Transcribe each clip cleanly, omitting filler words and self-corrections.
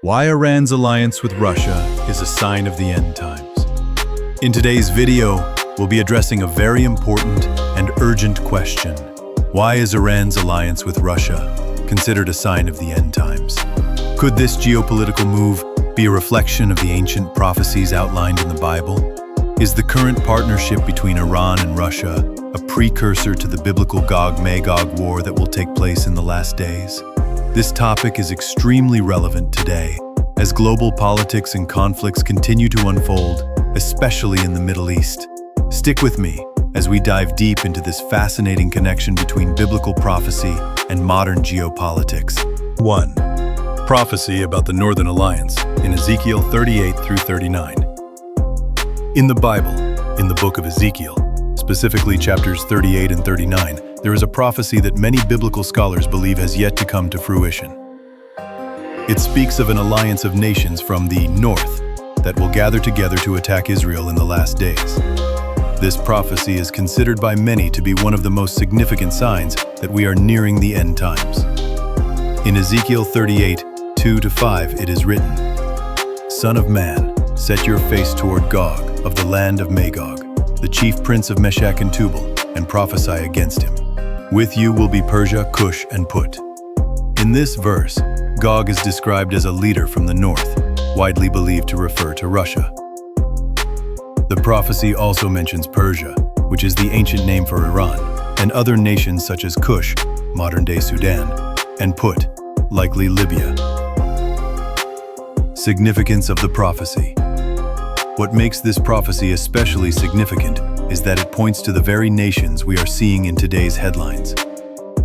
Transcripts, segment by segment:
Why Iran's alliance with Russia is a sign of the end times. In today's video, we'll be addressing a very important and urgent question. Why is Iran's alliance with Russia considered a sign of the end times? Could this geopolitical move be a reflection of the ancient prophecies outlined in the Bible? Is the current partnership between Iran and Russia a precursor to the biblical Gog Magog War that will take place in the last days? This topic is extremely relevant today, as global politics and conflicts continue to unfold, especially in the Middle East. Stick with me as we dive deep into this fascinating connection between biblical prophecy and modern geopolitics. 1. Prophecy about the Northern Alliance in Ezekiel 38 through 39. In the Bible, in the book of Ezekiel, specifically chapters 38 and 39, there is a prophecy that many biblical scholars believe has yet to come to fruition. It speaks of an alliance of nations from the north that will gather together to attack Israel in the last days. This prophecy is considered by many to be one of the most significant signs that we are nearing the end times. In Ezekiel 38, 2-5, it is written, "Son of man, set your face toward Gog of the land of Magog, the chief prince of Meshech and Tubal, and prophesy against him. With you will be Persia, Cush, and Put." In this verse, Gog is described as a leader from the north, widely believed to refer to Russia. The prophecy also mentions Persia, which is the ancient name for Iran, and other nations such as Cush, modern-day Sudan, and Put, likely Libya. Significance of the prophecy. What makes this prophecy especially significant is that it points to the very nations we are seeing in today's headlines.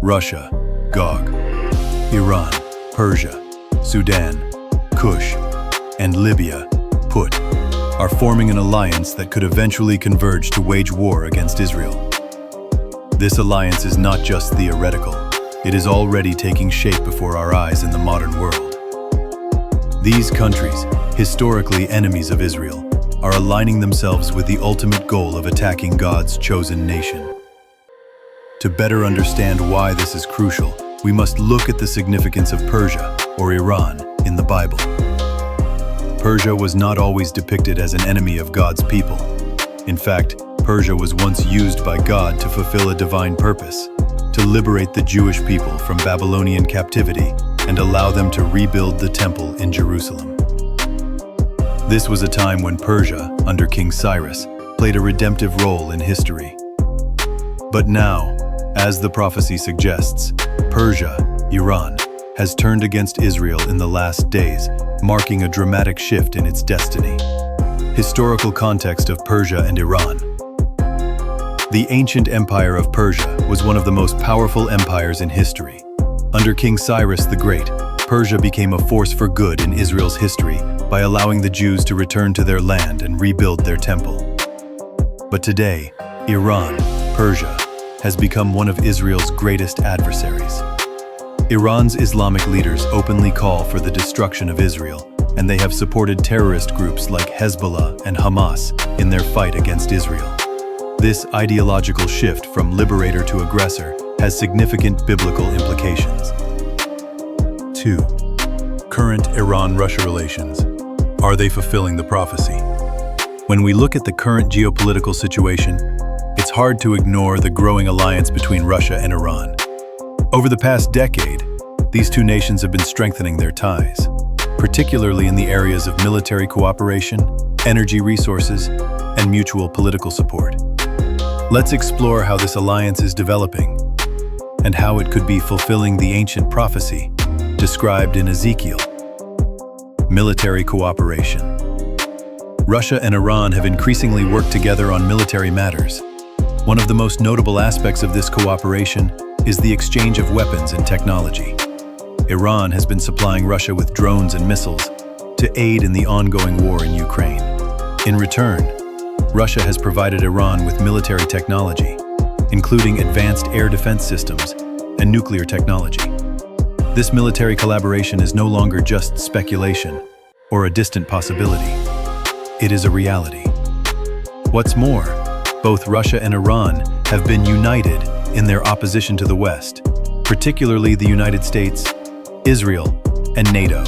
Russia, Gog, Iran, Persia, Sudan, Cush, and Libya, Put, are forming an alliance that could eventually converge to wage war against Israel. This alliance is not just theoretical, it is already taking shape before our eyes in the modern world. These countries, historically enemies of Israel, are aligning themselves with the ultimate goal of attacking God's chosen nation. To better understand why this is crucial, we must look at the significance of Persia, or Iran, in the Bible. Persia was not always depicted as an enemy of God's people. In fact, Persia was once used by God to fulfill a divine purpose, to liberate the Jewish people from Babylonian captivity and allow them to rebuild the temple in Jerusalem. This was a time when Persia, under King Cyrus, played a redemptive role in history. But now, as the prophecy suggests, Persia, Iran, has turned against Israel in the last days, marking a dramatic shift in its destiny. Historical context of Persia and Iran. The ancient empire of Persia was one of the most powerful empires in history. Under King Cyrus the Great, Persia became a force for good in Israel's history by allowing the Jews to return to their land and rebuild their temple. But today, Iran, Persia, has become one of Israel's greatest adversaries. Iran's Islamic leaders openly call for the destruction of Israel, and they have supported terrorist groups like Hezbollah and Hamas in their fight against Israel. This ideological shift from liberator to aggressor has significant biblical implications. 2. Current Iran-Russia relations. Are they fulfilling the prophecy? When we look at the current geopolitical situation, it's hard to ignore the growing alliance between Russia and Iran. Over the past decade, these two nations have been strengthening their ties, particularly in the areas of military cooperation, energy resources, and mutual political support. Let's explore how this alliance is developing and how it could be fulfilling the ancient prophecy described in Ezekiel. Military cooperation. Russia and Iran have increasingly worked together on military matters. One of the most notable aspects of this cooperation is the exchange of weapons and technology. Iran has been supplying Russia with drones and missiles to aid in the ongoing war in Ukraine. In return, Russia has provided Iran with military technology, including advanced air defense systems and nuclear technology. This military collaboration is no longer just speculation or a distant possibility. It is a reality. What's more, both Russia and Iran have been united in their opposition to the West, particularly the United States, Israel, and NATO.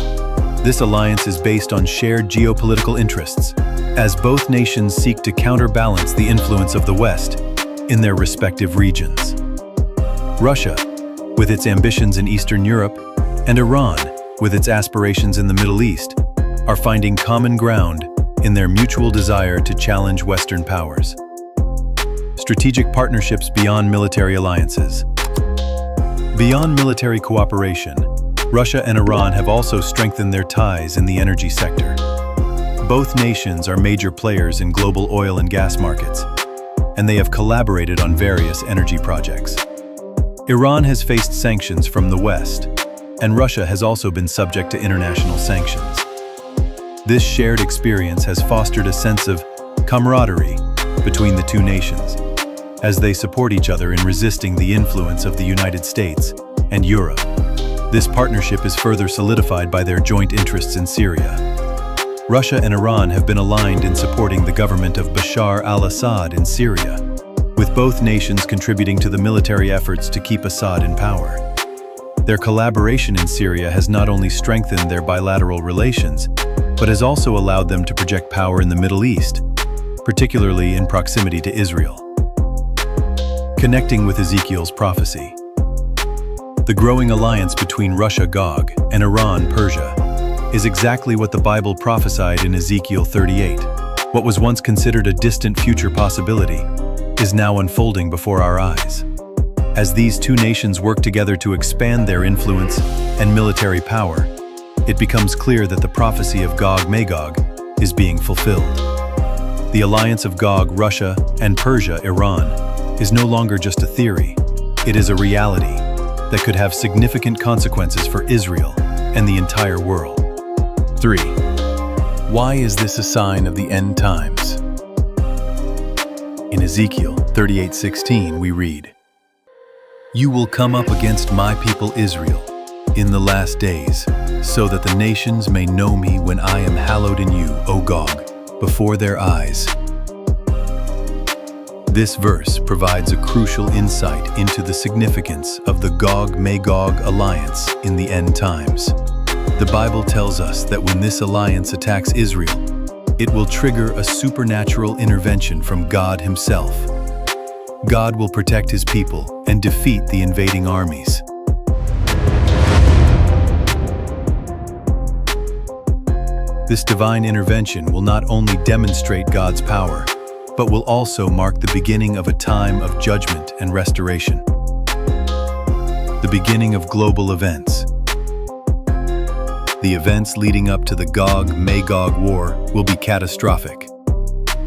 This alliance is based on shared geopolitical interests, as both nations seek to counterbalance the influence of the West in their respective regions. Russia, with its ambitions in Eastern Europe, and Iran, with its aspirations in the Middle East, are finding common ground in their mutual desire to challenge Western powers. Strategic partnerships beyond military alliances. Beyond military cooperation, Russia and Iran have also strengthened their ties in the energy sector. Both nations are major players in global oil and gas markets, and they have collaborated on various energy projects. Iran has faced sanctions from the West, and Russia has also been subject to international sanctions. This shared experience has fostered a sense of camaraderie between the two nations, as they support each other in resisting the influence of the United States and Europe. This partnership is further solidified by their joint interests in Syria. Russia and Iran have been aligned in supporting the government of Bashar al-Assad in Syria, with both nations contributing to the military efforts to keep Assad in power. Their collaboration in Syria has not only strengthened their bilateral relations, but has also allowed them to project power in the Middle East, particularly in proximity to Israel. Connecting with Ezekiel's prophecy. The growing alliance between Russia, Gog, and Iran, Persia, is exactly what the Bible prophesied in Ezekiel 38. What was once considered a distant future possibility is now unfolding before our eyes. As these two nations work together to expand their influence and military power, it becomes clear that the prophecy of Gog Magog is being fulfilled. The alliance of Gog, Russia, and Persia, Iran, is no longer just a theory. It is a reality that could have significant consequences for Israel and the entire world. 3. Why is this a sign of the end times? In Ezekiel 38:16 we read, "You will come up against my people Israel in the last days, so that the nations may know me when I am hallowed in you, O Gog, before their eyes." This verse provides a crucial insight into the significance of the Gog Magog alliance in the end times. The Bible tells us that when this alliance attacks Israel, it will trigger a supernatural intervention from God Himself. God will protect His people and defeat the invading armies. This divine intervention will not only demonstrate God's power, but will also mark the beginning of a time of judgment and restoration. The beginning of global events. The events leading up to the Gog Magog War will be catastrophic.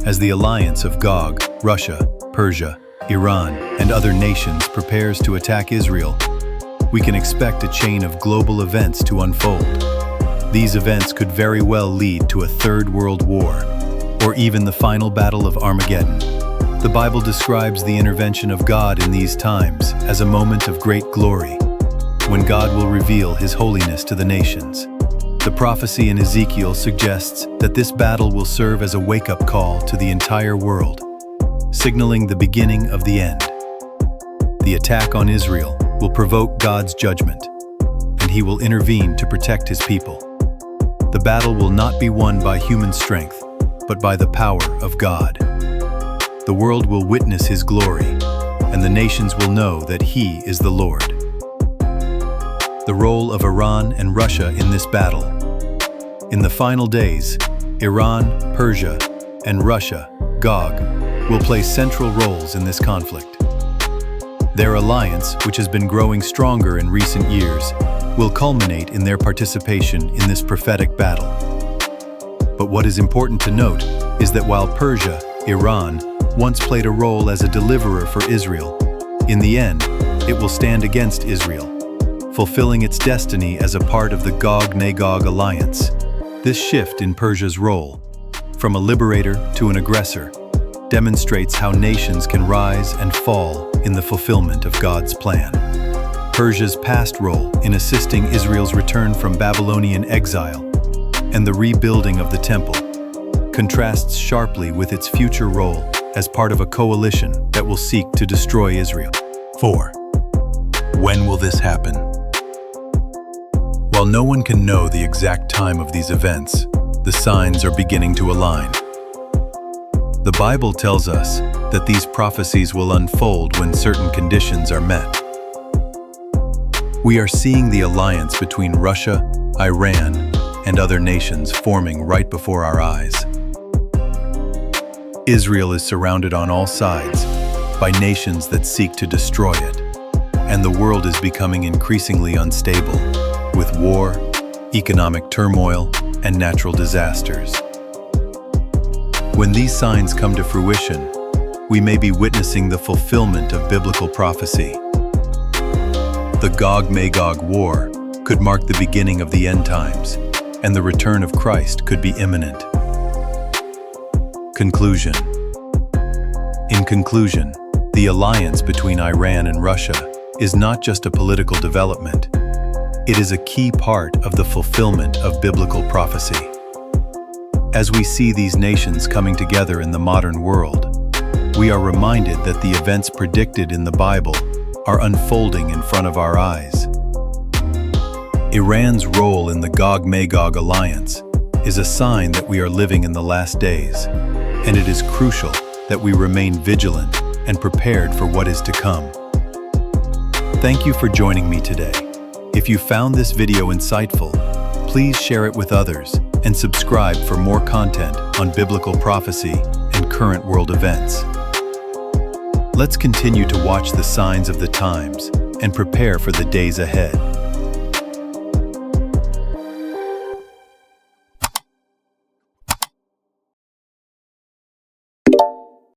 As the alliance of Gog, Russia, Persia, Iran, and other nations prepares to attack Israel, we can expect a chain of global events to unfold. These events could very well lead to a third world war, or even the final battle of Armageddon. The Bible describes the intervention of God in these times as a moment of great glory, when God will reveal His holiness to the nations. The prophecy in Ezekiel suggests that this battle will serve as a wake-up call to the entire world, signaling the beginning of the end. The attack on Israel will provoke God's judgment, and He will intervene to protect His people. The battle will not be won by human strength, but by the power of God. The world will witness His glory, and the nations will know that He is the Lord. The role of Iran and Russia in this battle. In the final days, Iran, Persia, and Russia, Gog, will play central roles in this conflict. Their alliance, which has been growing stronger in recent years, will culminate in their participation in this prophetic battle. But what is important to note is that while Persia, Iran, once played a role as a deliverer for Israel, in the end, it will stand against Israel, fulfilling its destiny as a part of the Gog Magog alliance. This shift in Persia's role, from a liberator to an aggressor, demonstrates how nations can rise and fall in the fulfillment of God's plan. Persia's past role in assisting Israel's return from Babylonian exile and the rebuilding of the temple contrasts sharply with its future role as part of a coalition that will seek to destroy Israel. 4. When will this happen? While no one can know the exact time of these events, the signs are beginning to align. The Bible tells us that these prophecies will unfold when certain conditions are met. We are seeing the alliance between Russia, Iran, and other nations forming right before our eyes. Israel is surrounded on all sides by nations that seek to destroy it, and the world is becoming increasingly unstable, with war, economic turmoil, and natural disasters. When these signs come to fruition, we may be witnessing the fulfillment of biblical prophecy. The Gog Magog War could mark the beginning of the end times, and the return of Christ could be imminent. Conclusion. In conclusion, the alliance between Iran and Russia is not just a political development. It is a key part of the fulfillment of biblical prophecy. As we see these nations coming together in the modern world, we are reminded that the events predicted in the Bible are unfolding in front of our eyes. Iran's role in the Gog Magog alliance is a sign that we are living in the last days, and it is crucial that we remain vigilant and prepared for what is to come. Thank you for joining me today. If you found this video insightful, please share it with others and subscribe for more content on biblical prophecy and current world events. Let's continue to watch the signs of the times and prepare for the days ahead.